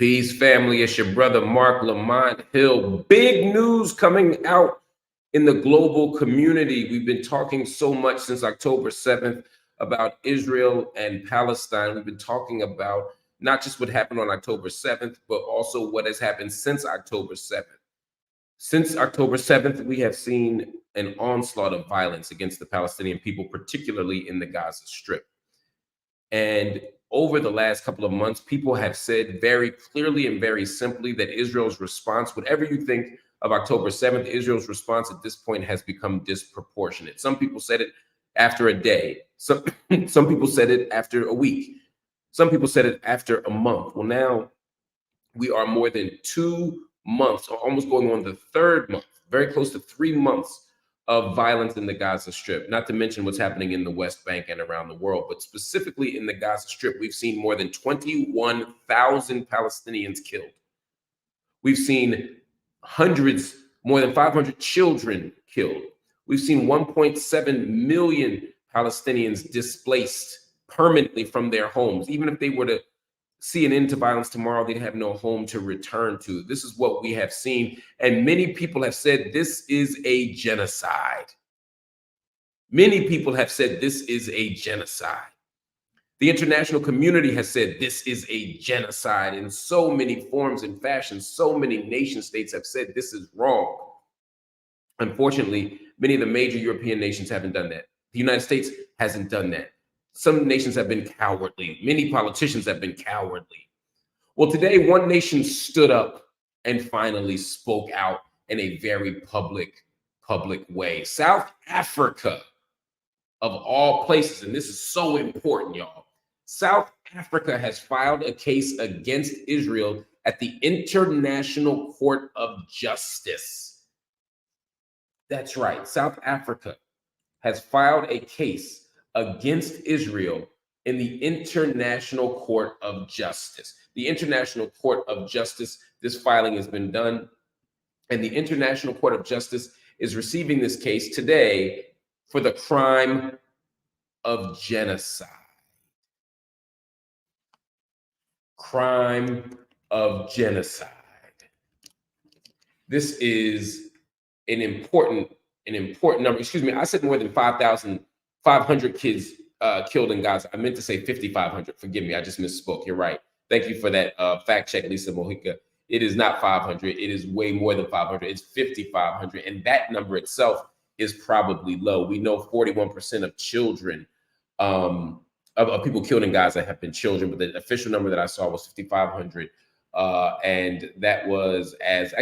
Peace, family. It's your brother, Marc Lamont Hill. Big news coming out in the global community. We've been talking so much since October 7th about Israel and Palestine. We've been talking about not just what happened on October 7th, but also what has happened since October 7th. Since October 7th, we have seen an onslaught of violence against the Palestinian people, particularly in the Gaza Strip. And over the last couple of months, people have said very clearly and very simply that Israel's response, whatever you think of October 7th, Israel's response at this point has become disproportionate. Some people said it after a day. Some people said it after a week. Some people said it after a month. Well, now we are more than 2 months, or almost going on the third month, very close to 3 months of violence in the Gaza Strip, not to mention what's happening in the West Bank and around the world. But specifically in the Gaza Strip, we've seen more than 21,000 Palestinians killed. We've seen hundreds, more than 500 children killed. We've seen 1.7 million Palestinians displaced permanently from their homes. Even if they were to see an end to violence tomorrow, they'd have no home to return to. This is what we have seen. And many people have said this is a genocide. Many people have said this is a genocide. The international community has said this is a genocide in so many forms and fashions. So many nation states have said this is wrong. Unfortunately, many of the major European nations haven't done that. The United States hasn't done that. Some nations have been cowardly. Many politicians have been cowardly. Well, today, one nation stood up and finally spoke out in a very public way. South Africa, of all places, and this is so important, y'all. South Africa has filed a case against Israel at the International Court of Justice. That's right. South Africa has filed a case against Israel in the International Court of Justice. The International Court of Justice, this filing has been done, and the International Court of Justice is receiving this case today for the crime of genocide. Crime of genocide. This is an important number. Excuse me, I said more than 500 kids killed in Gaza. I meant to say 5,500. Forgive me, I just misspoke. You're right. Thank you for that fact check, Lisa Mojica. It is not 500. It is way more than 500. It's 5,500. And that number itself is probably low. We know 41% of children, of people killed in Gaza have been children, but the official number that I saw was 5,500. And that was as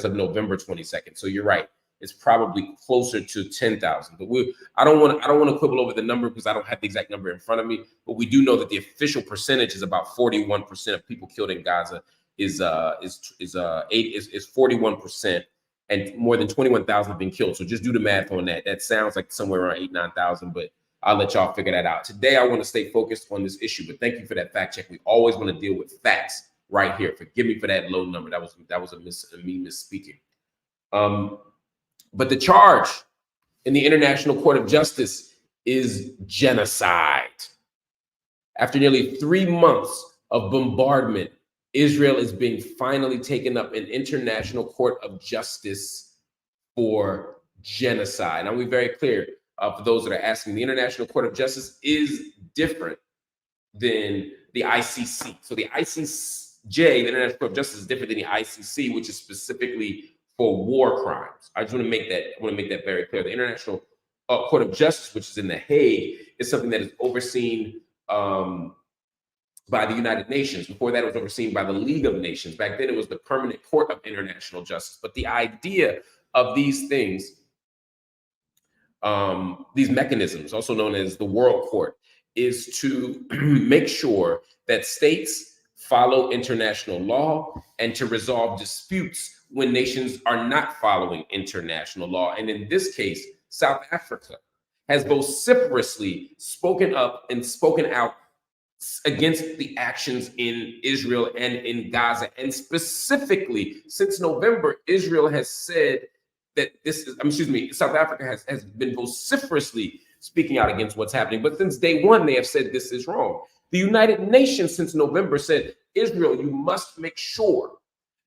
of November 22nd. So you're right. It's probably closer to 10,000. But I don't want to quibble over the number because I don't have the exact number in front of me. But we do know that the official percentage is about 41% of people killed in Gaza is 41%, and more than 21,000 have been killed. So just do the math on that. That sounds like somewhere around 9,000, but I'll let y'all figure that out. Today, I want to stay focused on this issue, but thank you for that fact check. We always want to deal with facts right here. Forgive me for that low number. That was me misspeaking. But the charge in the International Court of Justice is genocide. After nearly 3 months of bombardment, Israel is being finally taken up in International Court of Justice for genocide. I'll be very clear for those that are asking. The International Court of Justice is different than the ICC. So the ICJ, the International Court of Justice, is different than the ICC, which is specifically for war crimes. I just want to make that very clear. The International Court of Justice, which is in The Hague, is something that is overseen by the United Nations. Before that, it was overseen by the League of Nations. Back then, it was the Permanent Court of International Justice. But the idea of these things, these mechanisms, also known as the World Court, is to make sure that states follow international law and to resolve disputes when nations are not following international law. And in this case, South Africa has vociferously spoken up and spoken out against the actions in Israel and in Gaza. And specifically, since November, Israel has said that South Africa has been vociferously speaking out against what's happening. But since day one, they have said this is wrong. The United Nations since November said Israel, you must make sure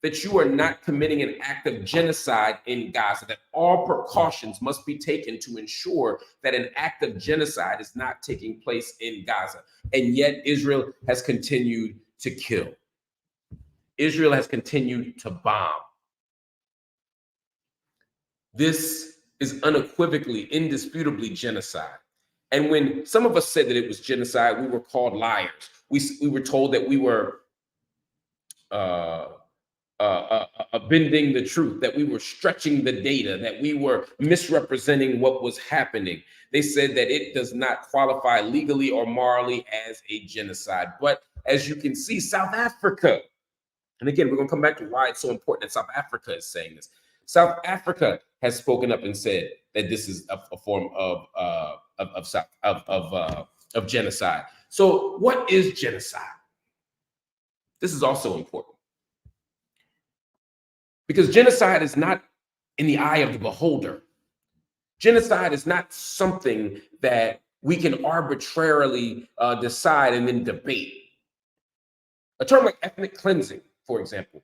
that you are not committing an act of genocide in Gaza, that all precautions must be taken to ensure that an act of genocide is not taking place in Gaza. And yet Israel has continued to kill. Israel has continued to bomb. This is unequivocally, indisputably genocide. And when some of us said that it was genocide, we were called liars. We were told that we were bending the truth, that we were stretching the data, that we were misrepresenting what was happening. They said that it does not qualify legally or morally as a genocide. But as you can see, South Africa, and again, we're going to come back to why it's so important that South Africa is saying this. South Africa has spoken up and said that this is a form of genocide. So, what is genocide? This is also important, because genocide is not in the eye of the beholder. Genocide is not something that we can arbitrarily decide and then debate. A term like ethnic cleansing, for example,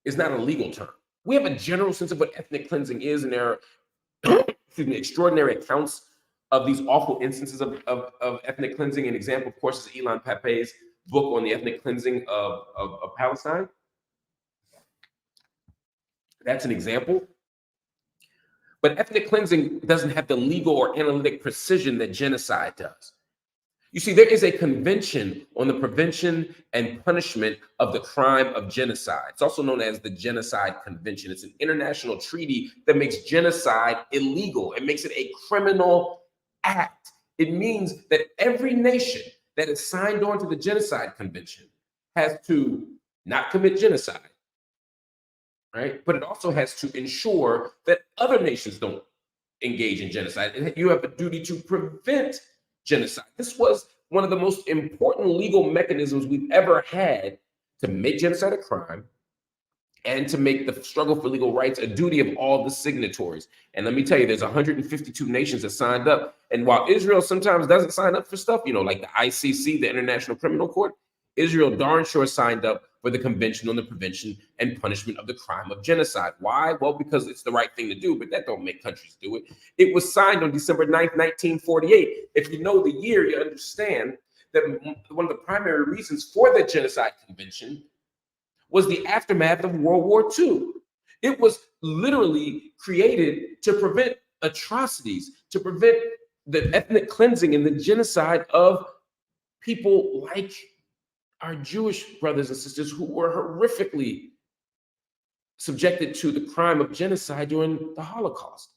is not a legal term. We have a general sense of what ethnic cleansing is, and there are extraordinary accounts of these awful instances of ethnic cleansing. An example, of course, is Ilan Pappé's book on the ethnic cleansing of Palestine. That's an example. But ethnic cleansing doesn't have the legal or analytic precision that genocide does. You see, there is a convention on the prevention and punishment of the crime of genocide. It's also known as the Genocide Convention. It's an international treaty that makes genocide illegal. It makes it a criminal act. It means that every nation that is signed on to the Genocide Convention has to not commit genocide, right? But it also has to ensure that other nations don't engage in genocide. And you have a duty to prevent genocide. This was one of the most important legal mechanisms we've ever had to make genocide a crime and to make the struggle for legal rights a duty of all the signatories. And let me tell you, there's 152 nations that signed up. And while Israel sometimes doesn't sign up for stuff, like the ICC, the International Criminal Court, Israel darn sure signed up for the Convention on the Prevention and Punishment of the Crime of Genocide. Why? Well, because it's the right thing to do, but that don't make countries do it. It was signed on December 9th, 1948. If you know the year, you understand that one of the primary reasons for the Genocide Convention was the aftermath of World War II. It was literally created to prevent atrocities, to prevent the ethnic cleansing and the genocide of people like our Jewish brothers and sisters who were horrifically subjected to the crime of genocide during the Holocaust.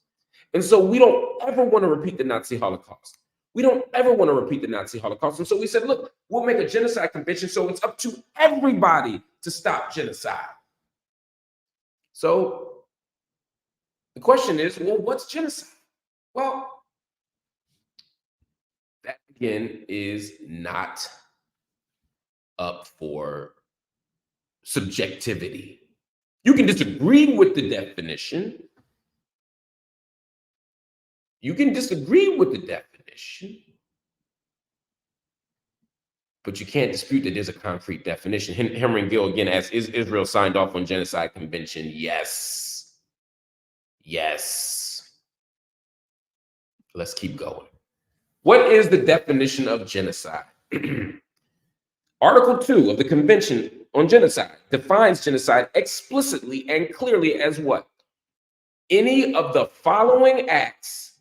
And so we don't ever want to repeat the Nazi Holocaust. We don't ever want to repeat the Nazi Holocaust. And so we said, look, we'll make a genocide convention so it's up to everybody to stop genocide. So the question is, well, what's genocide? Well, that again is not up for subjectivity. You can disagree with the definition. You can disagree with the definition, but you can't dispute that there's a concrete definition. Henry Gill again asks, is Israel signed off on Genocide Convention? Yes. Yes. Let's keep going. What is the definition of genocide? Article 2 of the Convention on Genocide defines genocide explicitly and clearly as what? Any of the following acts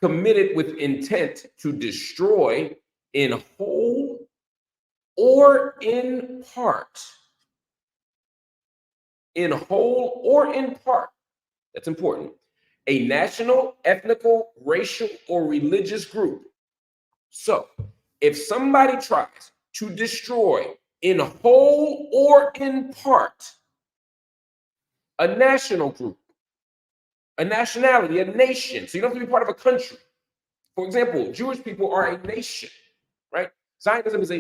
committed with intent to destroy in whole or in part. In whole or in part. That's important. A national, ethnical, racial, or religious group. So, if somebody tries to destroy in whole or in part a national group, a nationality, a nation. So you don't have to be part of a country. For example, Jewish people are a nation, right? Zionism is a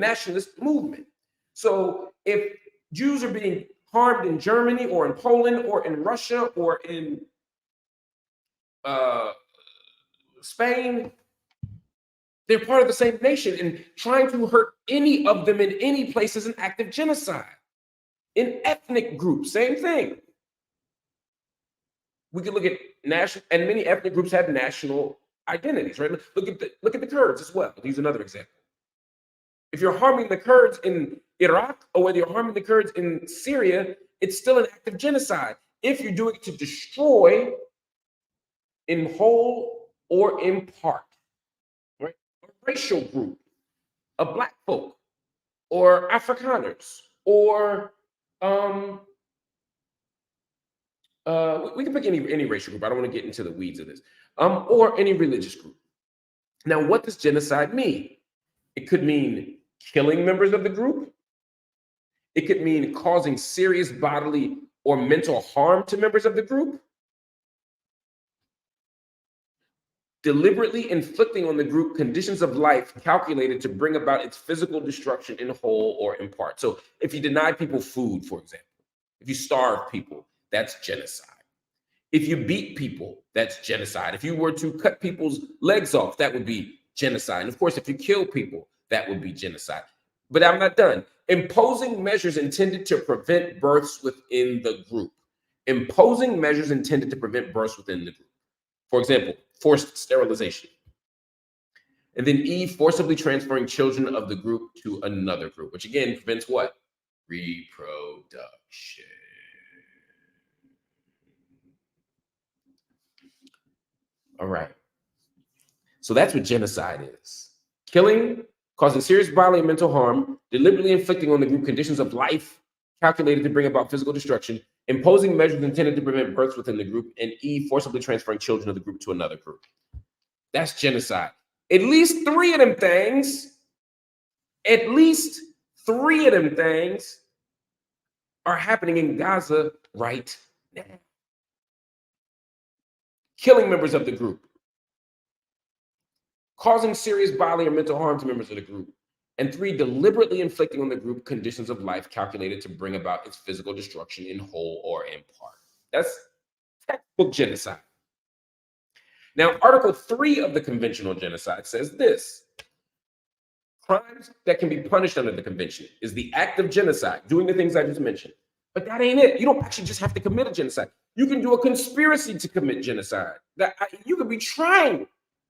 nationalist movement. So if Jews are being harmed in Germany or in Poland or in Russia or in Spain, They're part of the same nation, and trying to hurt any of them in any place is an act of genocide. In ethnic groups, same thing. We could look at national, and many ethnic groups have national identities, right? Look at the Kurds as well. I'll use another example. If you're harming the Kurds in Iraq, or whether you're harming the Kurds in Syria, it's still an act of genocide. If you're doing it to destroy in whole or in part, right? A racial group, a black folk, or Afrikaners, or we can pick any racial group. I don't want to get into the weeds of this, or any religious group. Now, what does genocide mean? It could mean killing members of the group. It could mean causing serious bodily or mental harm to members of the group. Deliberately inflicting on the group conditions of life calculated to bring about its physical destruction in whole or in part. So if you deny people food, for example, if you starve people, that's genocide. If you beat people, that's genocide. If you were to cut people's legs off, that would be genocide. And of course, if you kill people, that would be genocide. But I'm not done. Imposing measures intended to prevent births within the group. Imposing measures intended to prevent births within the group. For example, forced sterilization. And then E, forcibly transferring children of the group to another group, which again prevents what? Reproduction. All right. So that's what genocide is. Killing, causing serious bodily and mental harm, deliberately inflicting on the group conditions of life calculated to bring about physical destruction, imposing measures intended to prevent births within the group, and E, forcibly transferring children of the group to another group. That's genocide. At least three of them things are happening in Gaza right now. Killing members of the group, causing serious bodily or mental harm to members of the group, and 3, deliberately inflicting on the group conditions of life calculated to bring about its physical destruction in whole or in part. That's textbook genocide. Now, Article 3 of the Convention on Genocide says this: crimes that can be punished under the convention is the act of genocide, doing the things I just mentioned. But that ain't it. You don't actually just have to commit a genocide. You can do a conspiracy to commit genocide. You could be trying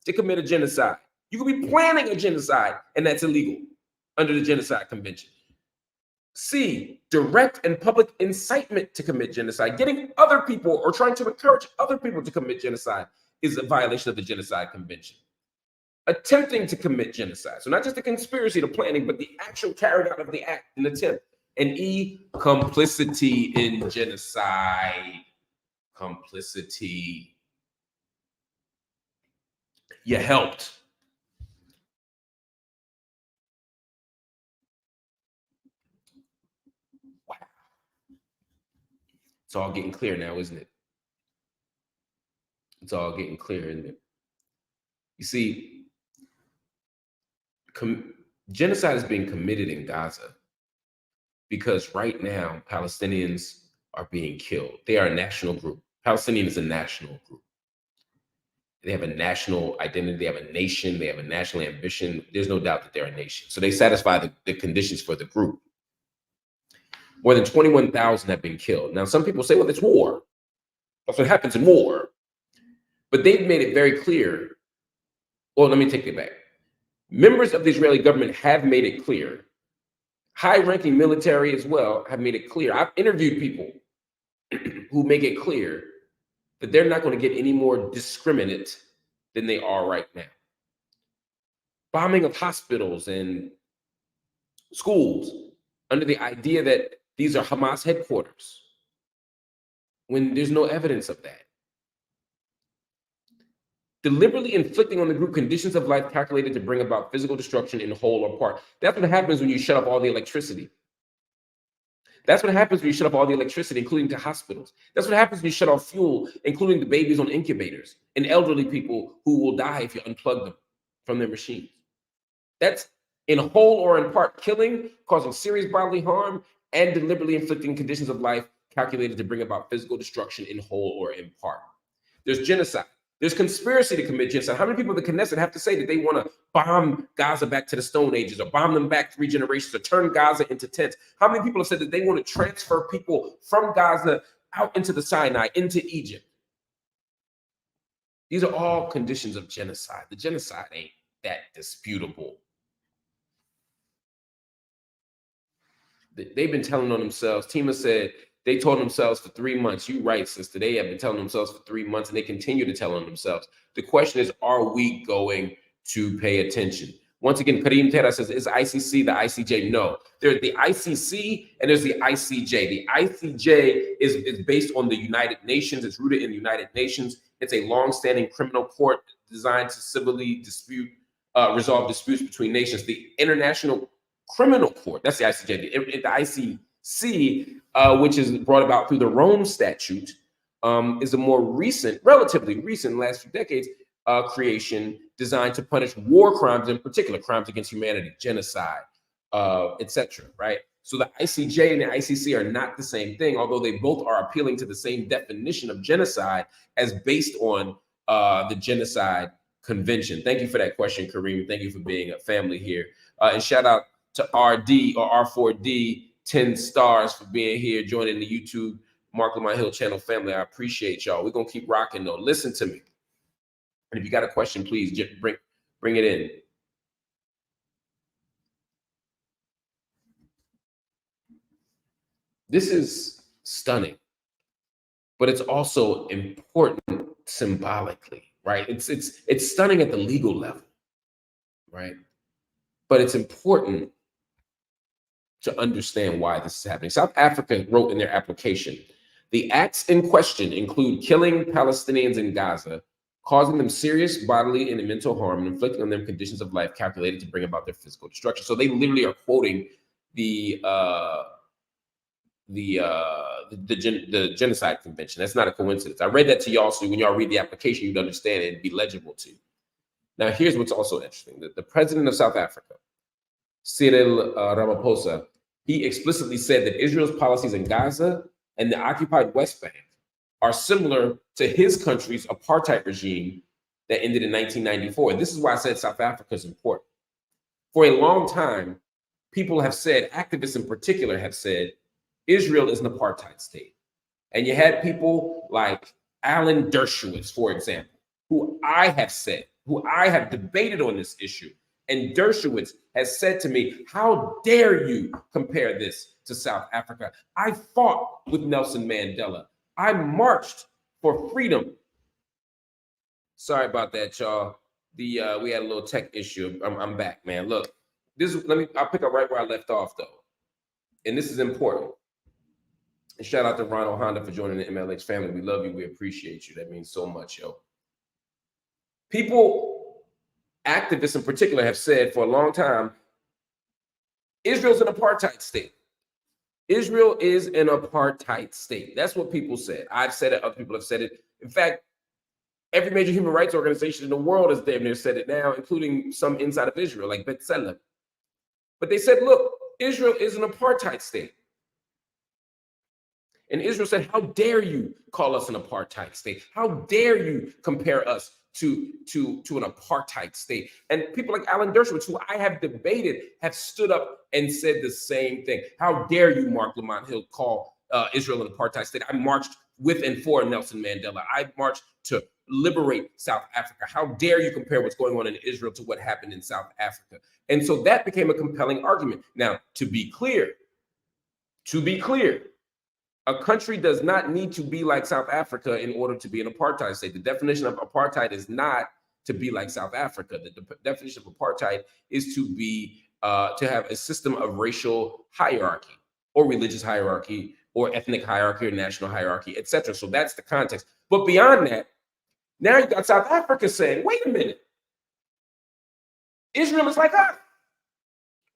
to commit a genocide. You could be planning a genocide, and that's illegal under the Genocide Convention. C, direct and public incitement to commit genocide. Getting other people or trying to encourage other people to commit genocide is a violation of the Genocide Convention. Attempting to commit genocide. So not just the conspiracy, the planning, but the actual carrying out of the act and attempt. And E, complicity in genocide. Complicity. You helped. Wow. It's all getting clear now, isn't it? It's all getting clear, isn't it? You see, genocide is being committed in Gaza because right now Palestinians are being killed. They are a national group. Palestinian is a national group. They have a national identity. They have a nation. They have a national ambition. There's no doubt that they're a nation. So they satisfy the conditions for the group. More than 21,000 have been killed. Now, some people say, well, it's war. That's what happens in war. But they've made it very clear. Well, let me take it back. Members of the Israeli government have made it clear. High-ranking military as well have made it clear. I've interviewed people who make it clear that they're not going to get any more discriminate than they are right now. Bombing of hospitals and schools under the idea that these are Hamas headquarters, when there's no evidence of that. Deliberately inflicting on the group conditions of life calculated to bring about physical destruction in whole or part. That's what happens when you shut off all the electricity. That's what happens when you shut off all the electricity, including to hospitals. That's what happens when you shut off fuel, including the babies on incubators and elderly people who will die if you unplug them from their machines. That's in whole or in part killing, causing serious bodily harm, and deliberately inflicting conditions of life calculated to bring about physical destruction in whole or in part. There's genocide. There's conspiracy to commit genocide. How many people in the Knesset have to say that they want to bomb Gaza back to the Stone Ages, or bomb them back 3 generations, or turn Gaza into tents? How many people have said that they want to transfer people from Gaza out into the Sinai, into Egypt? These are all conditions of genocide. The genocide ain't that disputable. They've been telling on themselves. Tima said they told themselves for 3 months. You right, sister. They have been telling themselves for 3 months, and they continue to tell on themselves. The question is, are we going to pay attention? Once again, Kareem Tera says, is ICC the ICJ? No. There's the ICC and there's the ICJ. The ICJ is based on the United Nations. It's rooted in the United Nations. It's a long-standing criminal court designed to civilly resolve disputes between nations. The International Criminal Court, that's the ICJ. The ICC, which is brought about through the Rome Statute, is a more recent, relatively recent, last few decades, creation designed to punish war crimes, in particular crimes against humanity, genocide, etc. Right? So the ICJ and the ICC are not the same thing, although they both are appealing to the same definition of genocide as based on the Genocide Convention. Thank you for that question, Kareem. Thank you for being a family here. And shout out to RD or R4D, 10 stars for being here, joining the YouTube Marc Lamont Hill channel family. I appreciate y'all. We're going to keep rocking, though. Listen to me. And if you got a question, please just bring it in. This is stunning, but it's also important symbolically, right? It's stunning at the legal level, right? But it's important to understand why this is happening. South Africa wrote in their application, the acts in question include killing Palestinians in Gaza, causing them serious bodily and mental harm, and inflicting on them conditions of life calculated to bring about their physical destruction. So they literally are quoting the Genocide Convention. That's not a coincidence. I read that to y'all, so when y'all read the application, you'd understand it and be legible to you. Now, here's what's also interesting. The president of South Africa, Cyril Ramaphosa, he explicitly said that Israel's policies in Gaza and the occupied West Bank are similar to his country's apartheid regime that ended in 1994. This is why I said South Africa is important. For a long time, people have said, activists in particular have said, Israel is an apartheid state. And you had people like Alan Dershowitz, for example, who I have debated on this issue. And Dershowitz has said to me, how dare you compare this to South Africa? I fought with Nelson Mandela. I marched for freedom. Sorry about that, y'all. We had a little tech issue. I'm back, man. Look, I'll pick up right where I left off, though. And this is important. And shout out to Ronald Honda for joining the MLH family. We love you. We appreciate you. That means so much, yo. People, activists in particular, have said for a long time, Israel's an apartheid state. Israel is an apartheid state. That's what people said. I've said it. Other people have said it. In fact, every major human rights organization in the world has damn near said it now, including some inside of Israel, like B'Tselem. But they said, look, Israel is an apartheid state. And Israel said, how dare you call us an apartheid state? How dare you compare us to an apartheid state? And people like Alan Dershowitz, who I have debated, have stood up and said the same thing. How dare you, Marc Lamont Hill, call Israel an apartheid state? I marched with and for Nelson Mandela. I marched to liberate South Africa. How dare you compare what's going on in Israel to what happened in South Africa? And so that became a compelling argument. Now, to be clear, a country does not need to be like South Africa in order to be an apartheid state. The definition of apartheid is not to be like South Africa. The definition of apartheid is to be to have a system of racial hierarchy or religious hierarchy or ethnic hierarchy or national hierarchy, etc. So that's the context. But beyond that, now you got South Africa saying, wait a minute, Israel is like us.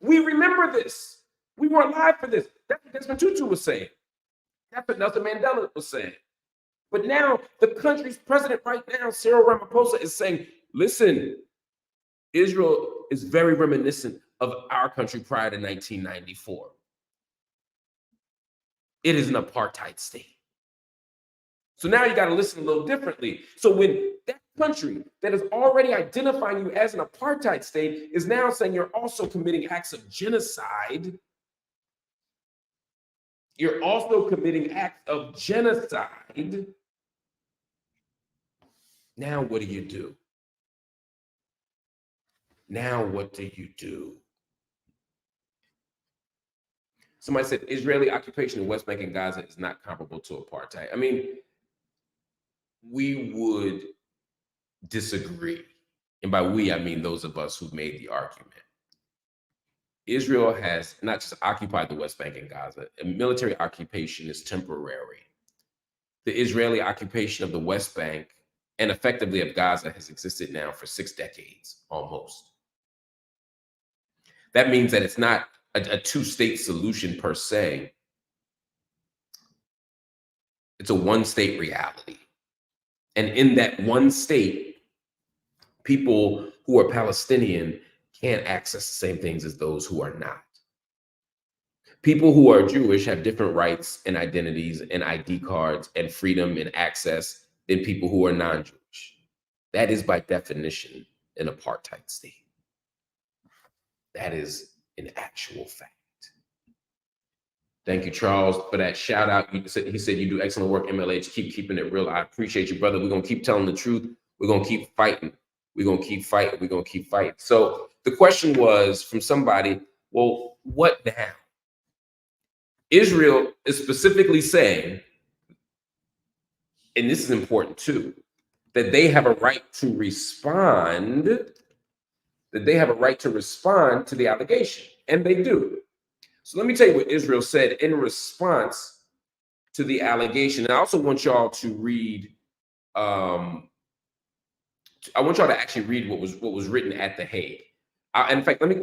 We remember this. We were alive for this. That's what Desmond Tutu was saying. That's what Nelson Mandela was saying. But now the country's president right now, Cyril Ramaphosa, is saying, listen, Israel is very reminiscent of our country prior to 1994. It is an apartheid state. So now you got to listen a little differently. So when that country that is already identifying you as an apartheid state is now saying you're also committing acts of genocide, you're also committing acts of genocide. Now what do you do? Now what do you do? Somebody said Israeli occupation of West Bank and Gaza is not comparable to apartheid. I mean, we would disagree. And by we, I mean those of us who made the argument. Israel has not just occupied the West Bank and Gaza. A military occupation is temporary. The Israeli occupation of the West Bank and effectively of Gaza has existed now for 6 decades, almost. That means that it's not a two-state solution per se. It's a one-state reality. And in that one state, people who are Palestinian can't access the same things as those who are not. People who are Jewish have different rights and identities and ID cards and freedom and access than people who are non-Jewish. That is by definition an apartheid state. That is an actual fact. Thank you, Charles, for that shout out. He said you do excellent work, MLH. Keep keeping it real. I appreciate you, brother. We're going to keep telling the truth. We're going to keep fighting. We're going to keep fighting. We're going to keep fighting. So the question was from somebody, well, what now? Israel is specifically saying, and this is important too, that they have a right to respond, to the allegation, and they do. So let me tell you what Israel said in response to the allegation. And I also want y'all to read, I want y'all to actually read what was written at The Hague. And in fact, let me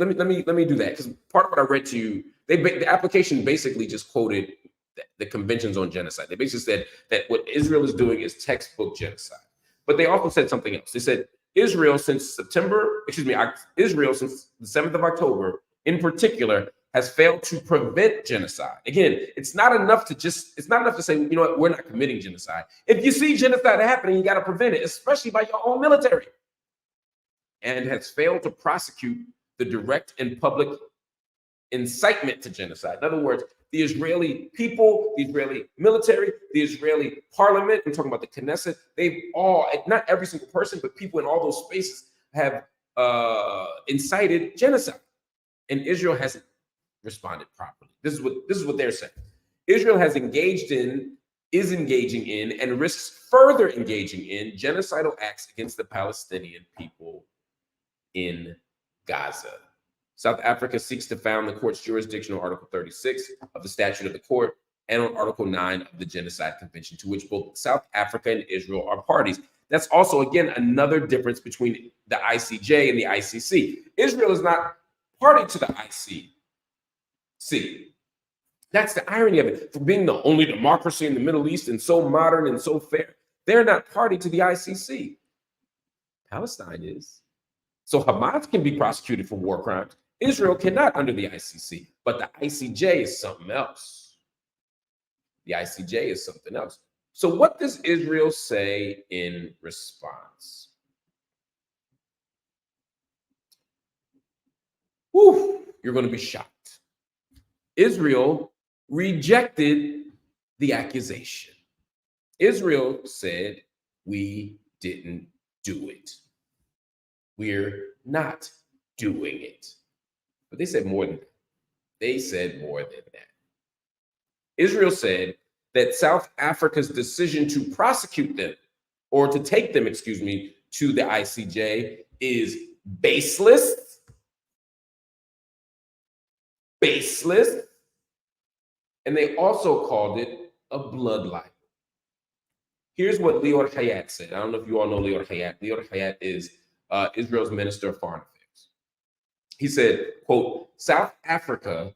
do that, because part of what I read to you, the application basically just quoted the conventions on genocide. They basically said that what Israel is doing is textbook genocide. But they also said something else. They said Israel since the 7th of October, in particular, has failed to prevent genocide. Again, it's not enough to say, you know what, we're not committing genocide. If you see genocide happening, you got to prevent it, especially by your own military. And has failed to prosecute the direct and public incitement to genocide. In other words, the Israeli people, the Israeli military, the Israeli parliament, I'm talking about the Knesset, they've all, not every single person, but people in all those spaces have incited genocide. And Israel hasn't responded properly. This is what they're saying. Israel is engaging in, and risks further engaging in genocidal acts against the Palestinian people in Gaza. South Africa seeks to found the court's jurisdiction on Article 36 of the Statute of the Court and on Article 9 of the Genocide Convention, to which both South Africa and Israel are parties. That's also, again, another difference between the ICJ and the ICC. Israel is not party to the ICC. That's the irony of it. For being the only democracy in the Middle East and so modern and so fair, they're not party to the ICC. Palestine is. So Hamas can be prosecuted for war crimes. Israel cannot under the ICC, but the ICJ is something else. The ICJ is something else. So what does Israel say in response? Whew, you're going to be shocked. Israel rejected the accusation. Israel said, we didn't do it. We're not doing it. But they said more than that. They said more than that. Israel said that South Africa's decision to prosecute them, or to take them, to the ICJ is baseless, and they also called it a blood libel. Here's what Lior Hayat said. I don't know if you all know Lior Hayat. Lior Hayat is Israel's Minister of Foreign Affairs. He said, quote, South Africa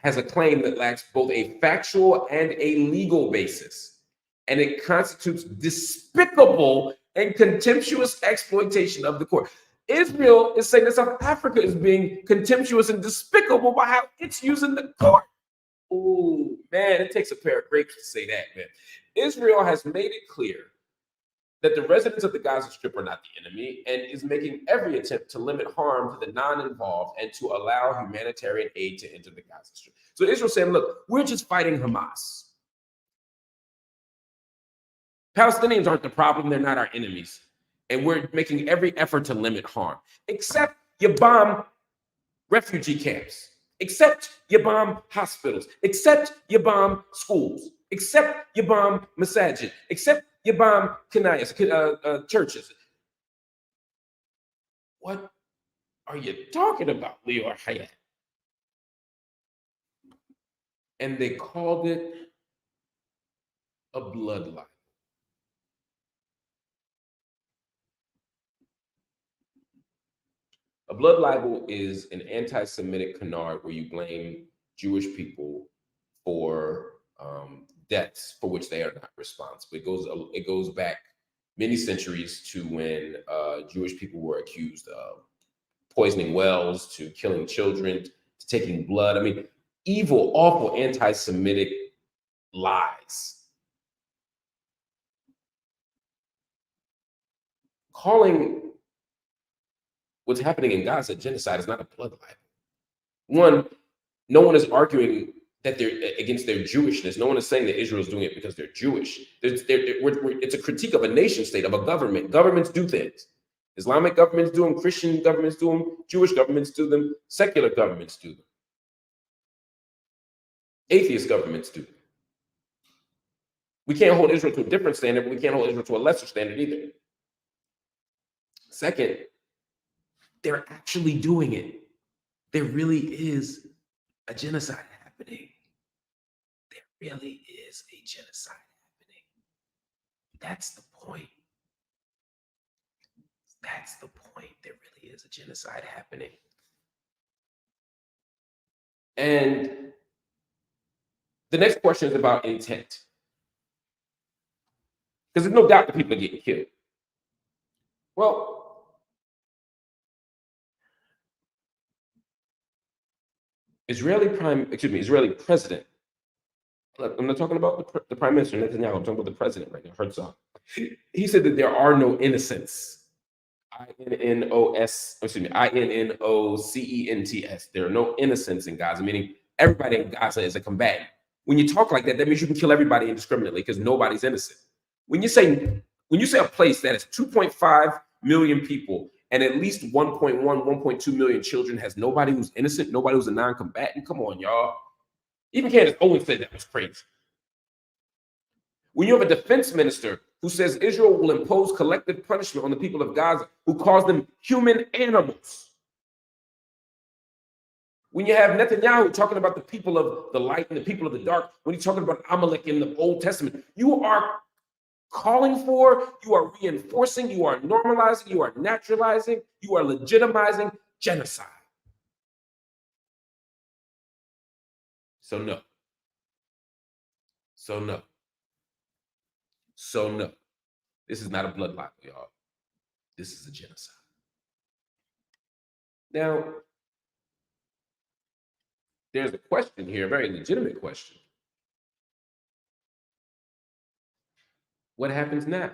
has a claim that lacks both a factual and a legal basis, and it constitutes despicable and contemptuous exploitation of the court. Israel is saying that South Africa is being contemptuous and despicable by how it's using the court. Ooh, Man, it takes a pair of grapes to say that, man. Israel has made it clear that the residents of the Gaza Strip are not the enemy and is making every attempt to limit harm to the non-involved and to allow humanitarian aid to enter the Gaza Strip. So Israel saying, look, we're just fighting Hamas. Palestinians aren't the problem. They're not our enemies. And we're making every effort to limit harm, except you bomb refugee camps, except you bomb hospitals, except you bomb schools, except you bomb masajid, except you bomb churches. What are you talking about, Leo Hayat? And they called it a blood libel. A blood libel is an anti-Semitic canard where you blame Jewish people for deaths for which they are not responsible. It goes back many centuries to when Jewish people were accused of poisoning wells, to killing children, to taking blood. I mean, evil, awful anti-Semitic lies. Calling what's happening in Gaza genocide is not a blood libel. One, no one is arguing that they're against their Jewishness. No one is saying that Israel is doing it because they're Jewish. It's a critique of a nation state, of a government. Governments do things. Islamic governments do them, Christian governments do them, Jewish governments do them, secular governments do them. Atheist governments do them. We can't hold Israel to a different standard, but we can't hold Israel to a lesser standard either. Second, they're actually doing it. There really is a genocide happening. There really is a genocide happening. That's the point. That's the point. There really is a genocide happening. And the next question is about intent. Because there's no doubt that people are getting killed. Well, Israeli president. Look, I'm not talking about the prime minister Netanyahu. I'm talking about the president right now, Herzog. He said that there are no innocents. INNOCENTS. There are no innocents in Gaza, meaning everybody in Gaza is a combatant. When you talk like that, that means you can kill everybody indiscriminately because nobody's innocent. When you say a place that is 2.5 million people and at least 1.1, 1.2 million children has nobody who's innocent, nobody who's a non-combatant, come on, y'all. Even Candace Owens said that was crazy. When you have a defense minister who says Israel will impose collective punishment on the people of Gaza, who calls them human animals. When you have Netanyahu talking about the people of the light and the people of the dark, when he's talking about Amalek in the Old Testament, you are calling for, you are reinforcing, you are normalizing, you are naturalizing, you are legitimizing genocide. So no. This is not a blood libel, y'all. This is a genocide. Now, there's a question here, a very legitimate question. What happens now?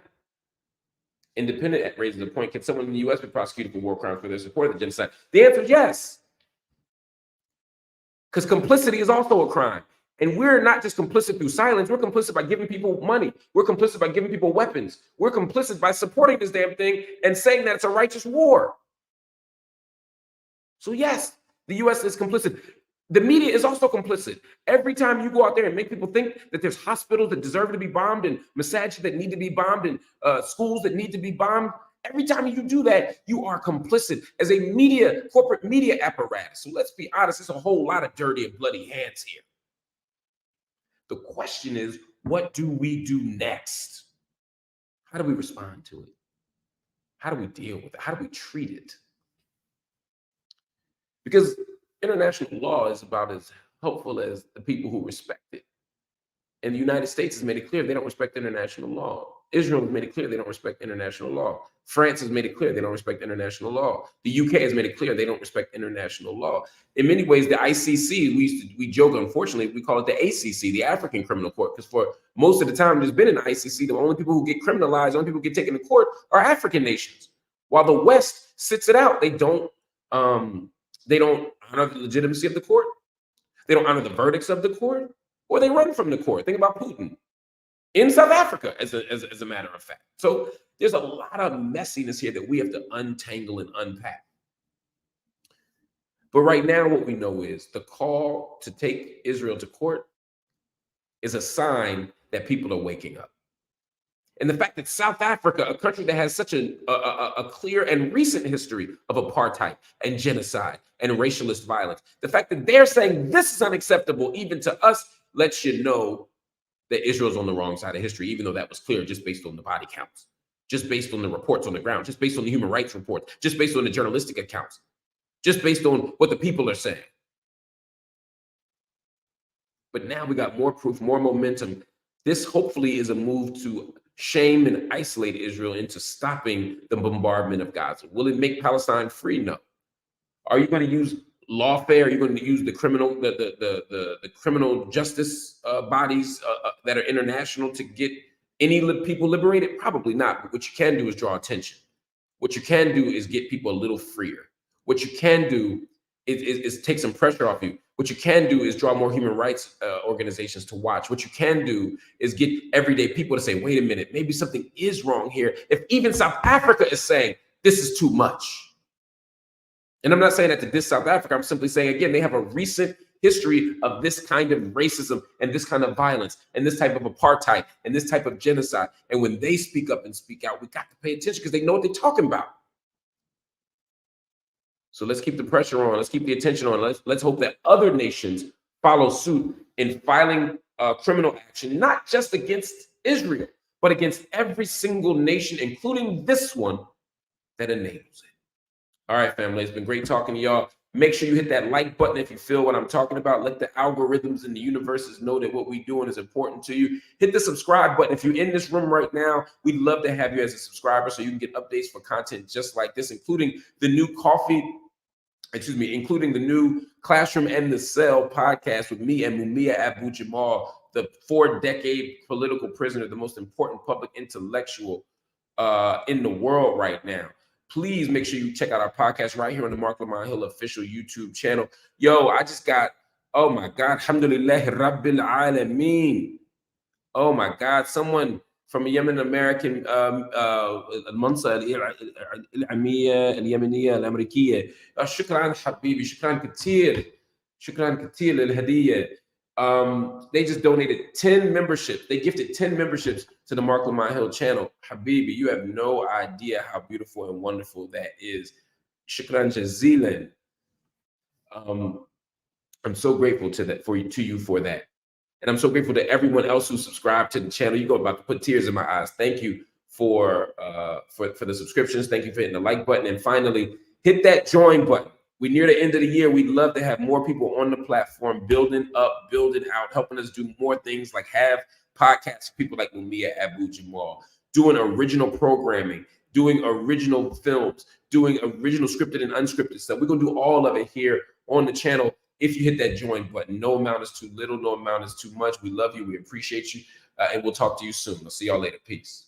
Independent raises a point. Can someone in the U.S. be prosecuted for war crimes for their support of the genocide? The answer is yes. Because complicity is also a crime. And we're not just complicit through silence. We're complicit by giving people money. We're complicit by giving people weapons. We're complicit by supporting this damn thing and saying that it's a righteous war. So yes, the U.S. is complicit. The media is also complicit. Every time you go out there and make people think that there's hospitals that deserve to be bombed and massages that need to be bombed and schools that need to be bombed, every time you do that, you are complicit as a corporate media apparatus. So let's be honest, there's a whole lot of dirty and bloody hands here. The question is, what do we do next? How do we respond to it? How do we deal with it? How do we treat it? Because international law is about as helpful as the people who respect it. And the United States has made it clear they don't respect international law. Israel has made it clear they don't respect international law. France has made it clear they don't respect international law. The UK has made it clear they don't respect international law. In many ways, the ICC, we joke, unfortunately, we call it the ACC, the African Criminal Court, because for most of the time there's been an ICC, the only people who get criminalized, the only people who get taken to court are African nations. While the West sits it out, they don't honor the legitimacy of the court. They don't honor the verdicts of the court, or they run from the court. Think about Putin in South Africa, as a matter of fact. So there's a lot of messiness here that we have to untangle and unpack. But right now, what we know is the call to take Israel to court is a sign that people are waking up. And the fact that South Africa, a country that has such a clear and recent history of apartheid and genocide and racialist violence, the fact that they're saying this is unacceptable even to us lets you know that Israel's on the wrong side of history, even though that was clear just based on the body counts, just based on the reports on the ground, just based on the human rights reports, just based on the journalistic accounts, just based on what the people are saying. But now we got more proof, more momentum. This hopefully is a move to shame and isolate Israel into stopping the bombardment of Gaza. Will it make Palestine free? No. Are you going to use lawfare? Are you going to use the criminal justice bodies that are international to get any people liberated? Probably not. But what you can do is draw attention. What you can do is get people a little freer. What you can do is take some pressure off you. What you can do is draw more human rights organizations to watch. What you can do is get everyday people to say, wait a minute, maybe something is wrong here. If even South Africa is saying this is too much. And I'm not saying that to diss South Africa. I'm simply saying, again, they have a recent history of this kind of racism and this kind of violence and this type of apartheid and this type of genocide. And when they speak up and speak out, we got to pay attention because they know what they're talking about. So let's keep the pressure on. Let's keep the attention on. Let's hope that other nations follow suit in filing criminal action, not just against Israel, but against every single nation, including this one, that enables it. All right, family, it's been great talking to y'all. Make sure you hit that like button if you feel what I'm talking about. Let the algorithms and the universes know that what we're doing is important to you. Hit the subscribe button. If you're in this room right now, we'd love to have you as a subscriber so you can get updates for content just like this, including the new including the new Classroom and the Cell podcast with me and Mumia Abu-Jamal, the 4-decade political prisoner, the most important public intellectual in the world right now. Please make sure you check out our podcast right here on the Marc Lamont Hill official YouTube channel. Yo, I just got, oh my God, alhamdulillah rabbil alameen. Oh my God, someone from a Yemen American المنصة العلمية اليمنية الأمريكية. شكرا حبيبي، شكرا كتير للهدية. They just donated 10 memberships. They gifted 10 memberships to the Marc Lamont Hill channel. Habibi, you have no idea how beautiful and wonderful that is. Shukran jazilan. I'm so grateful to you for that. And I'm so grateful to everyone else who subscribed to the channel. You go about to put tears in my eyes. Thank you for the subscriptions. Thank you for hitting the like button. And finally, hit that join button. We're near the end of the year. We'd love to have more people on the platform, building up, building out, helping us do more things like have podcasts for people like Mumia Abu-Jamal, doing original programming, doing original films, doing original scripted and unscripted stuff. We're going to do all of it here on the channel. If you hit that join button, no amount is too little, no amount is too much. We love you. We appreciate you. And we'll talk to you soon. I'll see y'all later. Peace.